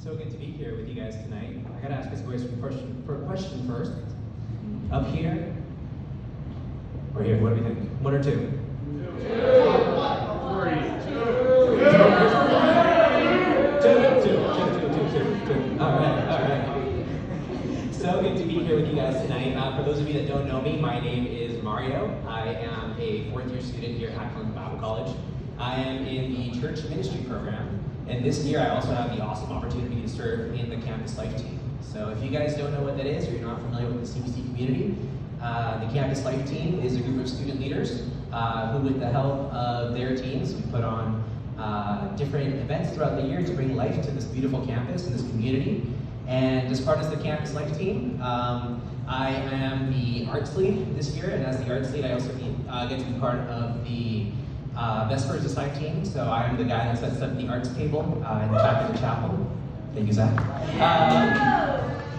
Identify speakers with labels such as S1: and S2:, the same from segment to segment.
S1: So good to be here with you guys tonight. I gotta ask this voice for a question first. Up here or here? What do we think? One or two? Two. All right. So good to be here with you guys tonight. For those of you that don't know me, my name is Mario. I am a fourth-year student here at Hackland Bible College. I am in the church ministry program, and this year I also have the awesome opportunity to serve in the campus life team. So if you guys don't know what that is, or you're not familiar with the CBC community, the campus life team is a group of student leaders who, with the help of their teams, we put on different events throughout the year to bring life to this beautiful campus and this community. And as part of the campus life team, I am the arts lead this year, and as the arts lead, I also get to be part of the Vespers Sermon team. So I am the guy that sets up the arts table in the back of the chapel. Thank you, Zach.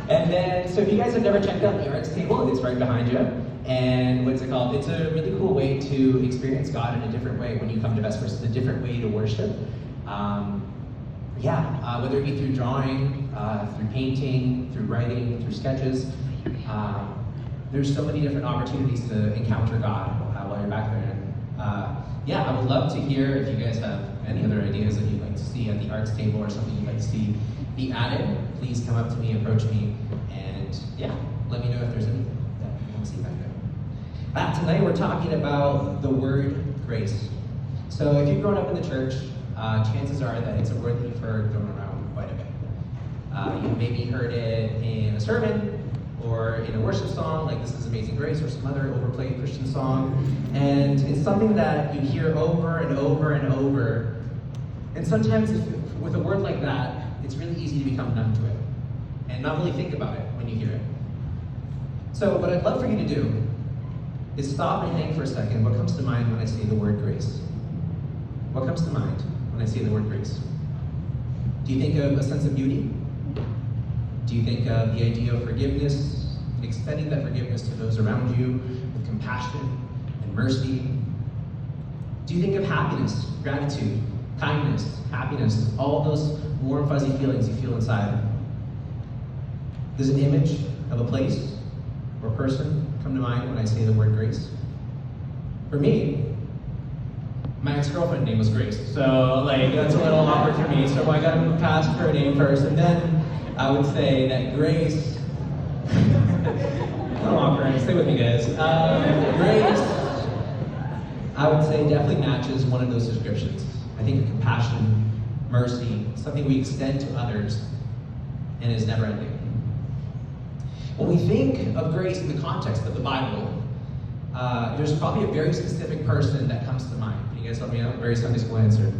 S1: And then, so if you guys have never checked out the arts table, it's right behind you. And what's it called? It's a really cool way to experience God in a different way when you come to Vespers. It's a different way to worship. Whether it be through drawing, through painting, through writing, through sketches. There's so many different opportunities to encounter God while you're back there. I would love to hear if you guys have any other ideas that you'd like to see at the arts table or something you'd like to see be added. Please come up to me, approach me, and let me know if there's anything that you want to see back there. Tonight we're talking about the word grace. So if you've grown up in the church, chances are that it's a word that you've heard thrown around quite a bit. You've maybe heard it in a sermon, or in a worship song, like This Is Amazing Grace, or some other overplayed Christian song. And it's something that you hear over and over and over. And sometimes with a word like that, it's really easy to become numb to it and not really think about it when you hear it. So what I'd love for you to do is stop and think for a second. What comes to mind when I say the word grace? What comes to mind when I say the word grace? Do you think of a sense of beauty? Do you think of the idea of forgiveness, extending that forgiveness to those around you with compassion and mercy? Do you think of happiness, gratitude, kindness, happiness, all those warm, fuzzy feelings you feel inside? Does an image of a place or person come to mind when I say the word grace? For me, my ex-girlfriend name was Grace, so that's a little awkward for me, so I gotta move past her name first, and then I would say that Grace, I'm awkward, stay with me guys. Grace, I would say definitely matches one of those descriptions. I think of compassion, mercy, something we extend to others, and is never ending. When we think of grace in the context of the Bible, there's probably a very specific person that comes to mind. Can you guys help me out? Very Sunday school answer.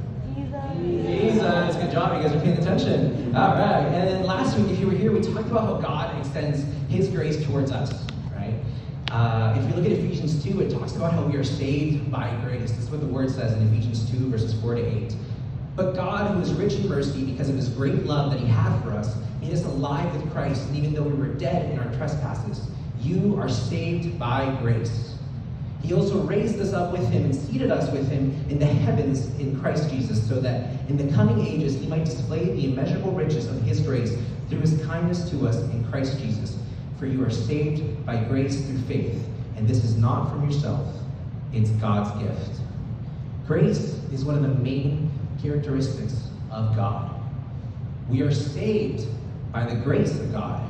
S1: Jesus, good job, you guys are paying attention. All right, and then last week, if you were here, we talked about how God extends His grace towards us, right? If you look at Ephesians 2, it talks about how we are saved by grace. That's what the word says in Ephesians 2, verses 4 to 8. But God, who is rich in mercy because of His great love that He had for us, made us alive with Christ, and even though we were dead in our trespasses, you are saved by grace. He also raised us up with Him and seated us with Him in the heavens in Christ Jesus, so that in the coming ages He might display the immeasurable riches of His grace through His kindness to us in Christ Jesus. For you are saved by grace through faith, and this is not from yourself, it's God's gift. Grace is one of the main characteristics of God. We are saved by the grace of God.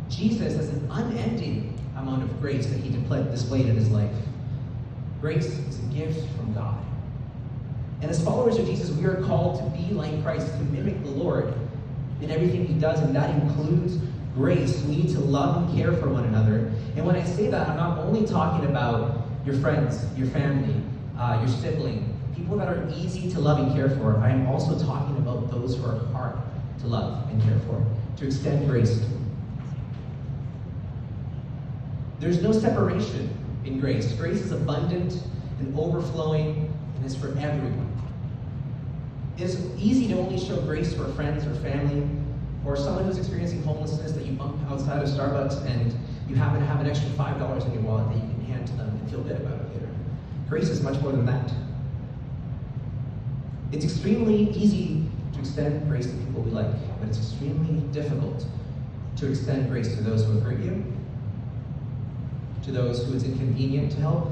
S1: Jesus has an unending amount of grace that He displayed in His life. Grace is a gift from God. And as followers of Jesus, we are called to be like Christ, to mimic the Lord in everything He does, and that includes grace. We need to love and care for one another. And when I say that, I'm not only talking about your friends, your family, your sibling, people that are easy to love and care for. I am also talking about those who are hard to love and care for, to extend grace to. There's no separation in grace. Grace is abundant and overflowing, and is for everyone. It's easy to only show grace for friends or family, or someone who's experiencing homelessness that you bump outside of Starbucks and you happen to have an extra $5 in your wallet that you can hand to them and feel good about it later. Grace is much more than that. It's extremely easy to extend grace to people we like, but it's extremely difficult to extend grace to those who have hurt you, to those who it's inconvenient to help,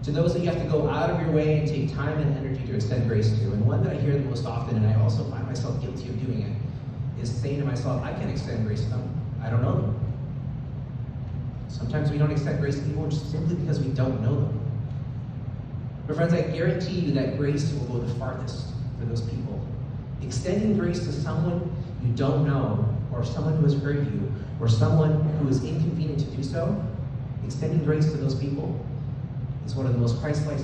S1: to those that you have to go out of your way and take time and energy to extend grace to. And one that I hear the most often, and I also find myself guilty of doing it, is saying to myself, I can't extend grace to them. I don't know them. Sometimes we don't extend grace to people just simply because we don't know them. But friends, I guarantee you that grace will go the farthest for those people. Extending grace to someone you don't know, or someone who has hurt you, or someone who is inconvenient to do so, extending grace to those people is one of the most Christ-like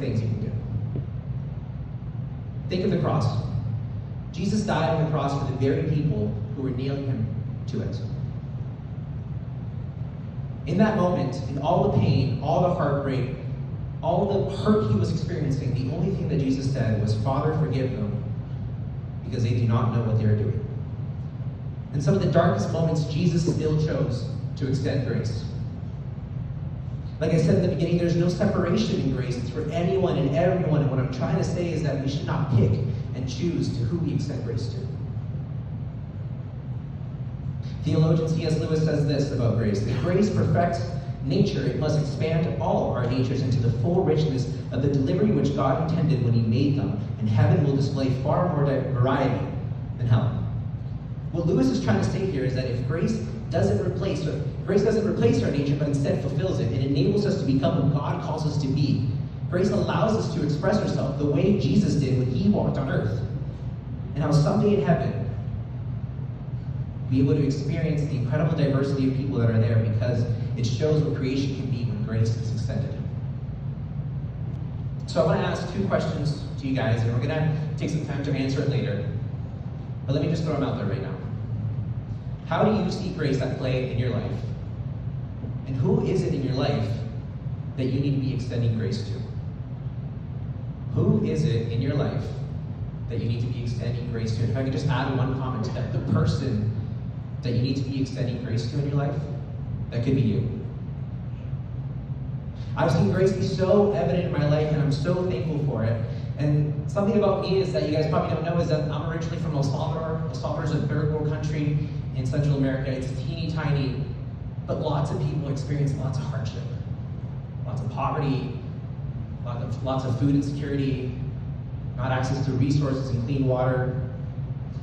S1: things you can do. Think of the cross. Jesus died on the cross for the very people who were nailing him to it. In that moment, in all the pain, all the heartbreak, all the hurt he was experiencing, the only thing that Jesus said was, Father, forgive them, because they do not know what they are doing. In some of the darkest moments, Jesus still chose to extend grace. Like I said in the beginning, there's no separation in grace. It's for anyone and everyone. And what I'm trying to say is that we should not pick and choose to who we extend grace to. Theologian C.S. Lewis says this about grace: that grace perfects nature. It must expand all our natures into the full richness of the delivery which God intended when he made them, and heaven will display far more variety than hell. What Lewis is trying to say here is that if grace doesn't replace our nature, but instead fulfills it and enables us to become what God calls us to be, grace allows us to express ourselves the way Jesus did when he walked on earth, and how someday in heaven be able to experience the incredible diversity of people that are there, because it shows what creation can be when grace is extended. So I want to ask two questions to you guys, and we're going to take some time to answer it later. But let me just throw them out there right now. How do you see grace at play in your life? And who is it in your life that you need to be extending grace to? Who is it in your life that you need to be extending grace to? And if I could just add one comment to that, the person that you need to be extending grace to in your life, that could be you. I've seen grace be so evident in my life, and I'm so thankful for it. And something about me is that you guys probably don't know is that I'm originally from El Salvador. El Salvador is a third world country in Central America. It's teeny tiny, but lots of people experience lots of hardship, lots of poverty, lots of food insecurity, not access to resources and clean water.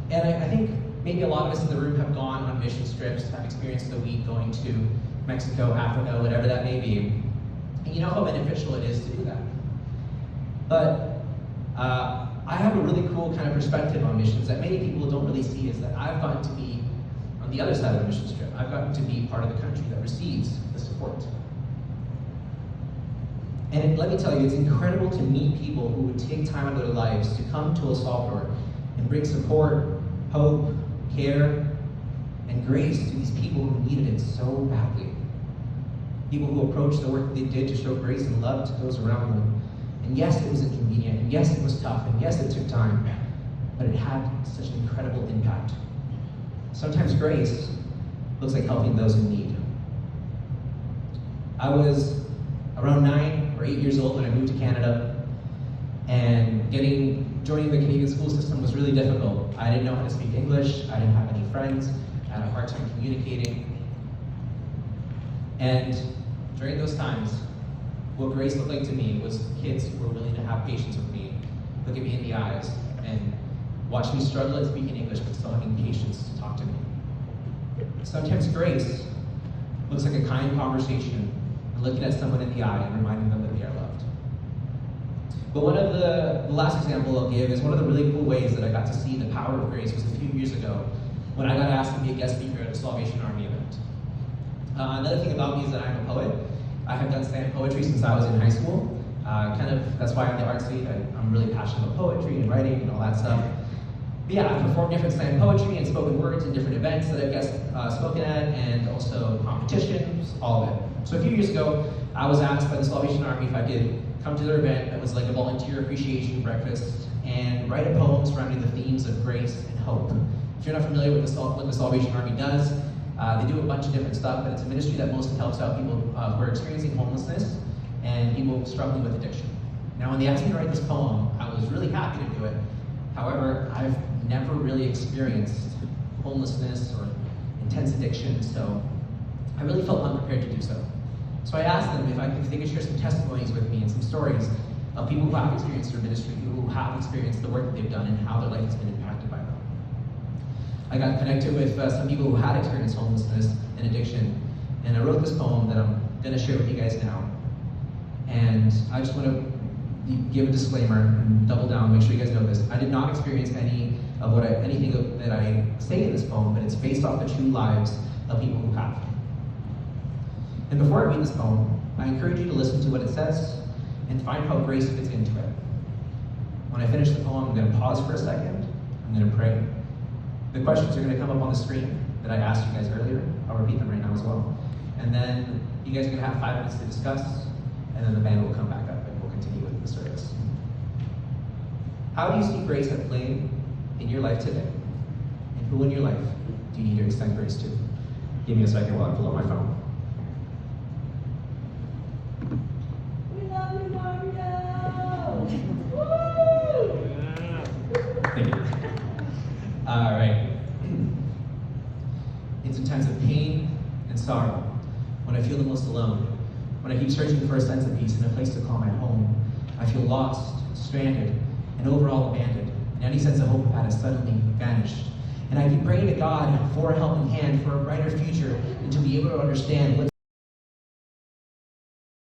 S1: And I think maybe a lot of us in the room have gone on mission trips, have experienced the week going to Mexico, Africa, whatever that may be. And you know how beneficial it is to do that. But I have a really cool kind of perspective on missions that many people don't really see, is that I've gotten to be on the other side of a mission trip. I've gotten to be part of the country that receives the support. And let me tell you, it's incredible to meet people who would take time out of their lives to come to El Salvador and bring support, hope, care, and grace to these people who needed it so badly. People who approached the work they did to show grace and love to those around them. And yes, it was inconvenient, and yes, it was tough, and yes, it took time, but it had such an incredible impact. Sometimes grace looks like helping those in need. I was around 9 or 8 years old when I moved to Canada, and joining the Canadian school system was really difficult. I didn't know how to speak English, I didn't have any friends, I had a hard time communicating. And during those times, what grace looked like to me was kids who were willing to have patience with me, look at me in the eyes, and watch me struggle at speaking English, but still having patience to talk to me. Sometimes grace looks like a kind conversation, and looking at someone in the eye and reminding them that they are loved. But one of the last example I'll give is one of the really cool ways that I got to see the power of grace was a few years ago when I got asked to be a guest speaker at a Salvation Army event. Another thing about me is that I'm a poet. I have done slam poetry since I was in high school. That's why I'm the artsy. I'm really passionate about poetry and writing and all that stuff. But yeah, I've performed different slam poetry and spoken words in different events that I've spoken at, and also competitions, all of it. So a few years ago, I was asked by the Salvation Army if I could come to their event that was like a volunteer appreciation breakfast and write a poem surrounding the themes of grace and hope. If you're not familiar with what the Salvation Army does, they do a bunch of different stuff, but it's a ministry that mostly helps out people who are experiencing homelessness and people struggling with addiction. Now, when they asked me to write this poem, I was really happy to do it, However, I've never really experienced homelessness or intense addiction, so I really felt unprepared to do so. So I asked them if they could share some testimonies with me and some stories of people who have experienced their ministry, who have experienced the work that they've done and how their life has been impacted by them. I got connected with some people who had experienced homelessness and addiction, and I wrote this poem that I'm going to share with you guys now. And I just want to give a disclaimer and double down, make sure you guys know this. I did not experience anything that I say in this poem, but it's based off the true lives of people who have. And before I read this poem, I encourage you to listen to what it says and find how grace fits into it. When I finish the poem, I'm going to pause for a second. I'm going to pray. The questions are going to come up on the screen that I asked you guys earlier. I'll repeat them right now as well. And then you guys are going to have 5 minutes to discuss, and then the band will come back up and we'll continue with the service. How do you see grace at play in your life today? And who in your life do you need to extend grace to? Give me a second while I pull up my phone.
S2: We love you, Mario!
S1: Thank you. All right. In some times of pain and sorrow, when I feel the most alone, when I keep searching for a sense of peace and a place to call my home, I feel lost, stranded, and overall abandoned, and any sense of hope has suddenly vanished. And I keep praying to God for a helping hand, for a brighter future, and to be able to understand what